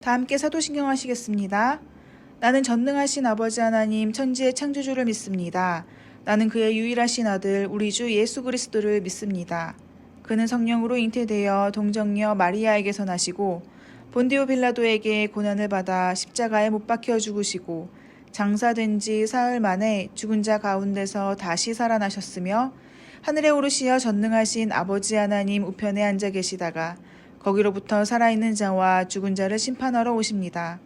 다 함께 사도신경 하시겠습니다. 나는 전능하신 아버지 하나님 천지의 창조주를 믿습니다. 나는 그의 유일하신 아들 우리 주 예수 그리스도를 믿습니다. 그는 성령으로 잉태되어 동정녀 마리아에게서 나시고 본디오 빌라도에게 고난을 받아 십자가에 못 박혀 죽으시고 장사된 지 사흘 만에 죽은 자 가운데서 다시 살아나셨으며 하늘에 오르시어 전능하신 아버지 하나님 우편에 앉아 계시다가 거기로부터 살아있는 자와 죽은 자를 심판하러 오십니다.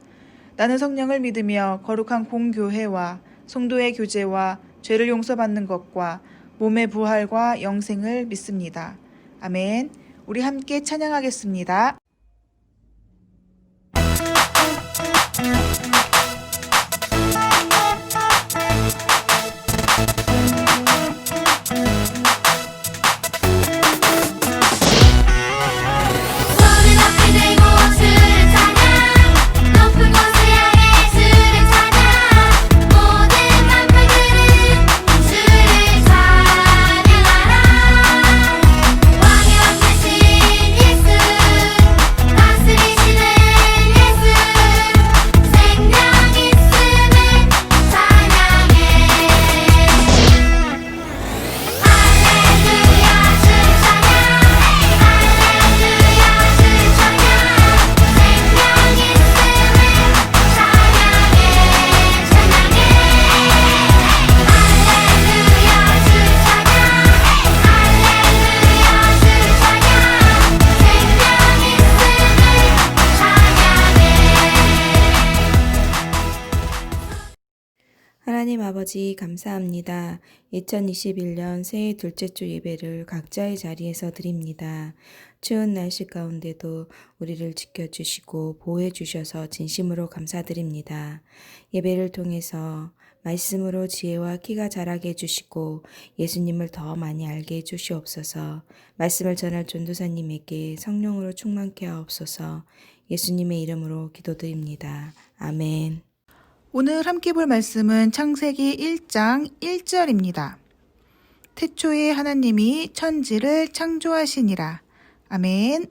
나는 성령을 믿으며 거룩한 공교회와 성도의 교제와 죄를 용서받는 것과 몸의 부활과 영생을 믿습니다. 아멘. 우리 함께 찬양하겠습니다. 하나님 아버지 감사합니다. 2021년 새해 둘째 주 예배를 각자의 자리에서 드립니다. 추운 날씨 가운데도 우리를 지켜주시고 보호해주셔서 진심으로 감사드립니다. 예배를 통해서 말씀으로 지혜와 키가 자라게 해주시고 예수님을 더 많이 알게 해주시옵소서. 말씀을 전할 전도사님에게 성령으로 충만케 하옵소서. 예수님의 이름으로 기도드립니다. 아멘. 오늘 함께 볼 말씀은 창세기 1장 1절입니다. 태초에 하나님이 천지를 창조하시니라. 아멘.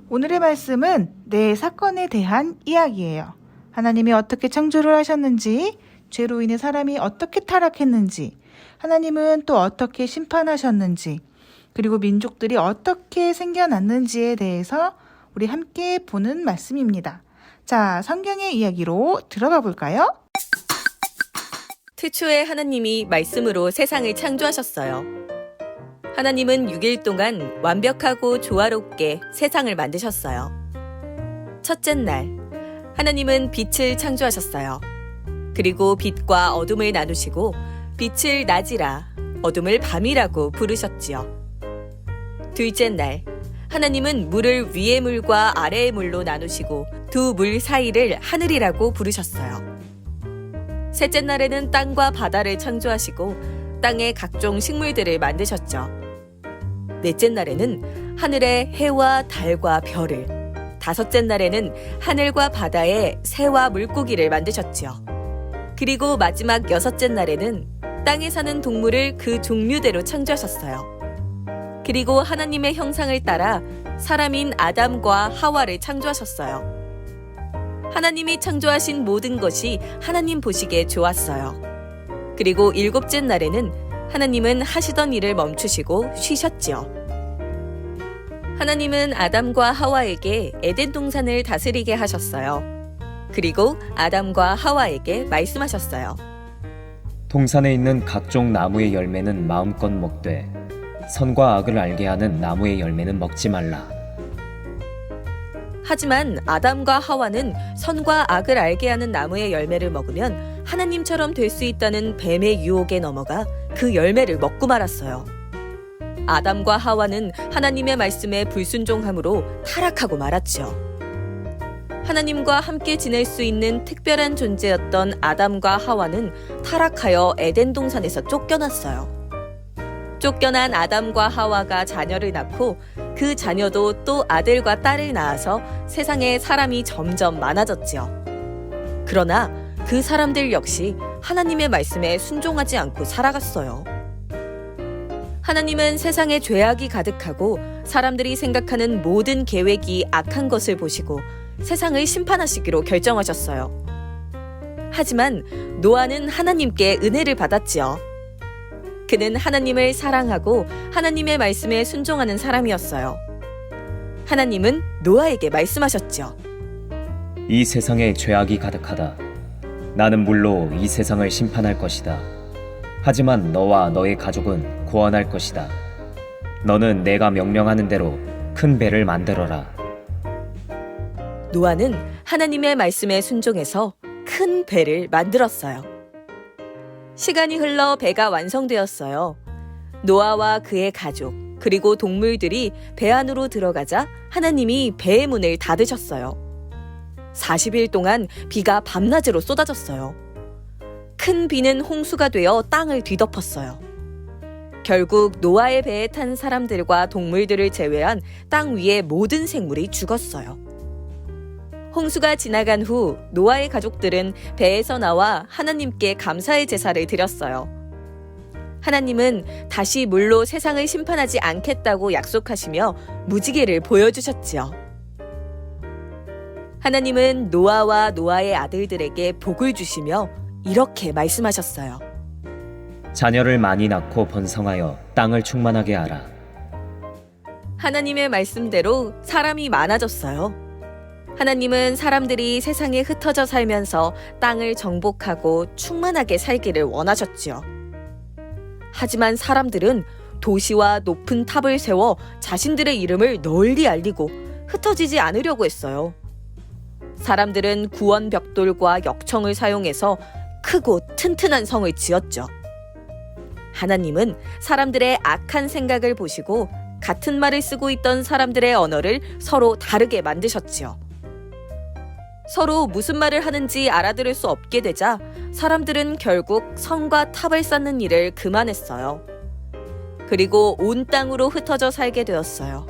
오늘의 말씀은 네 사건에 대한 이야기예요. 하나님이 어떻게 창조를 하셨는지, 죄로 인해 사람이 어떻게 타락했는지, 하나님은 또 어떻게 심판하셨는지, 그리고 민족들이 어떻게 생겨났는지에 대해서 우리 함께 보는 말씀입니다. 자, 성경의 이야기로 들어가 볼까요? 태초에 하나님이 말씀으로 세상을 창조하셨어요. 하나님은 6일 동안 완벽하고 조화롭게 세상을 만드셨어요. 첫째 날, 하나님은 빛을 창조하셨어요. 그리고 빛과 어둠을 나누시고 빛을 낮이라, 어둠을 밤이라고 부르셨지요. 둘째 날, 하나님은 물을 위의 물과 아래의 물로 나누시고 두 물 사이를 하늘이라고 부르셨어요. 셋째 날에는 땅과 바다를 창조하시고 땅의 각종 식물들을 만드셨죠. 넷째 날에는 하늘의 해와 달과 별을, 다섯째 날에는 하늘과 바다에 새와 물고기를 만드셨지요. 그리고 마지막 여섯째 날에는 땅에 사는 동물을 그 종류대로 창조하셨어요. 그리고 하나님의 형상을 따라 사람인 아담과 하와를 창조하셨어요. 하나님이 창조하신 모든 것이 하나님 보시기에 좋았어요. 그리고 일곱째 날에는 하나님은 하시던 일을 멈추시고 쉬셨지요. 하나님은 아담과 하와에게 에덴 동산을 다스리게 하셨어요. 그리고 아담과 하와에게 말씀하셨어요. 동산에 있는 각종 나무의 열매는 마음껏 먹되 선과 악을 알게 하는 나무의 열매는 먹지 말라. 하지만 아담과 하와는 선과 악을 알게 하는 나무의 열매를 먹으면 하나님처럼 될 수 있다는 뱀의 유혹에 넘어가 그 열매를 먹고 말았어요. 아담과 하와는 하나님의 말씀에 불순종함으로 타락하고 말았죠. 하나님과 함께 지낼 수 있는 특별한 존재였던 아담과 하와는 타락하여 에덴 동산에서 쫓겨났어요. 쫓겨난 아담과 하와가 자녀를 낳고 그 자녀도 또 아들과 딸을 낳아서 세상에 사람이 점점 많아졌지요. 그러나 그 사람들 역시 하나님의 말씀에 순종하지 않고 살아갔어요. 하나님은 세상에 죄악이 가득하고 사람들이 생각하는 모든 계획이 악한 것을 보시고 세상을 심판하시기로 결정하셨어요. 하지만 노아는 하나님께 은혜를 받았지요. 그는 하나님을 사랑하고 하나님의 말씀에 순종하는 사람이었어요. 하나님은 노아에게 말씀하셨죠. 이 세상에 죄악이 가득하다. 나는 물로 이 세상을 심판할 것이다. 하지만 너와 너의 가족은 구원할 것이다. 너는 내가 명령하는 대로 큰 배를 만들어라. 노아는 하나님의 말씀에 순종해서 큰 배를 만들었어요. 시간이 흘러 배가 완성되었어요. 노아와 그의 가족, 그리고 동물들이 배 안으로 들어가자 하나님이 배의 문을 닫으셨어요. 40일 동안 비가 밤낮으로 쏟아졌어요. 큰 비는 홍수가 되어 땅을 뒤덮었어요. 결국 노아의 배에 탄 사람들과 동물들을 제외한 땅 위의 모든 생물이 죽었어요. 홍수가 지나간 후 노아의 가족들은 배에서 나와 하나님께 감사의 제사를 드렸어요. 하나님은 다시 물로 세상을 심판하지 않겠다고 약속하시며 무지개를 보여주셨지요. 하나님은 노아와 노아의 아들들에게 복을 주시며 이렇게 말씀하셨어요. 자녀를 많이 낳고 번성하여 땅을 충만하게 하라. 하나님의 말씀대로 사람이 많아졌어요. 하나님은 사람들이 세상에 흩어져 살면서 땅을 정복하고 충만하게 살기를 원하셨지요. 하지만 사람들은 도시와 높은 탑을 세워 자신들의 이름을 널리 알리고 흩어지지 않으려고 했어요. 사람들은 구원 벽돌과 역청을 사용해서 크고 튼튼한 성을 지었죠. 하나님은 사람들의 악한 생각을 보시고 같은 말을 쓰고 있던 사람들의 언어를 서로 다르게 만드셨지요. 서로 무슨 말을 하는지 알아들을 수 없게 되자 사람들은 결국 성과 탑을 쌓는 일을 그만했어요. 그리고 온 땅으로 흩어져 살게 되었어요.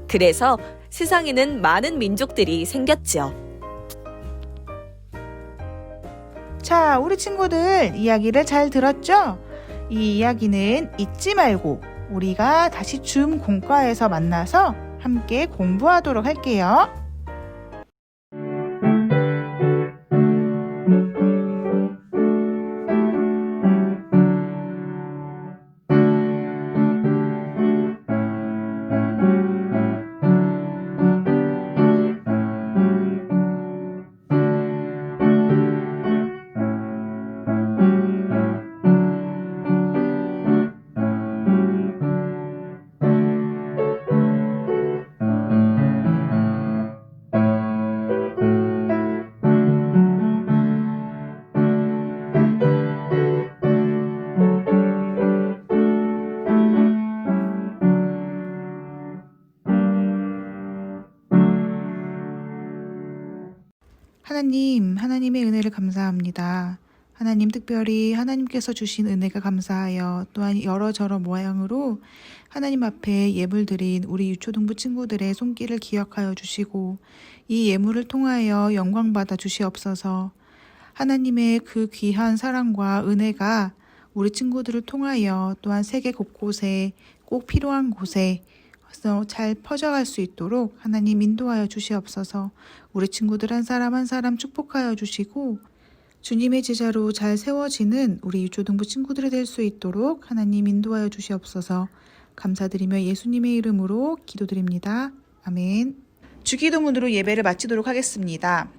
그래서 세상에는 많은 민족들이 생겼지요. 자, 우리 친구들 이야기를 잘 들었죠? 이 이야기는 잊지 말고 우리가 다시 줌 공과에서 만나서 함께 공부하도록 할게요. 하나님의 은혜를 감사합니다. 하나님, 특별히 하나님께서 주신 은혜가 감사하여 또한 여러저러 모양으로 하나님 앞에 예물 드린 우리 유초등부 친구들의 손길을 기억하여 주시고 이 예물을 통하여 영광받아 주시옵소서. 하나님의 그 귀한 사랑과 은혜가 우리 친구들을 통하여 또한 세계 곳곳에 꼭 필요한 곳에 잘 퍼져갈 수 있도록 하나님 인도하여 주시옵소서. 우리 친구들 한 사람 한 사람 축복하여 주시고 주님의 제자로 잘 세워지는 우리 유초등부 친구들이 될 수 있도록 하나님 인도하여 주시옵소서. 감사드리며 예수님의 이름으로 기도드립니다. 아멘. 주기도문으로 예배를 마치도록 하겠습니다.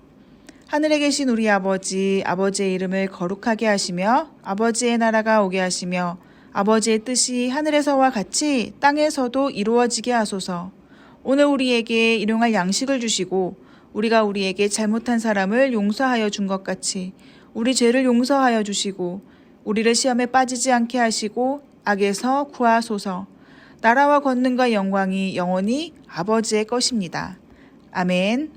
하늘에 계신 우리 아버지, 아버지의 이름을 거룩하게 하시며 아버지의 나라가 오게 하시며 아버지의 뜻이 하늘에서와 같이 땅에서도 이루어지게 하소서. 오늘 우리에게 일용할 양식을 주시고 우리가 우리에게 잘못한 사람을 용서하여 준 것 같이 우리 죄를 용서하여 주시고 우리를 시험에 빠지지 않게 하시고 악에서 구하소서. 나라와 권능과 영광이 영원히 아버지의 것입니다. 아멘.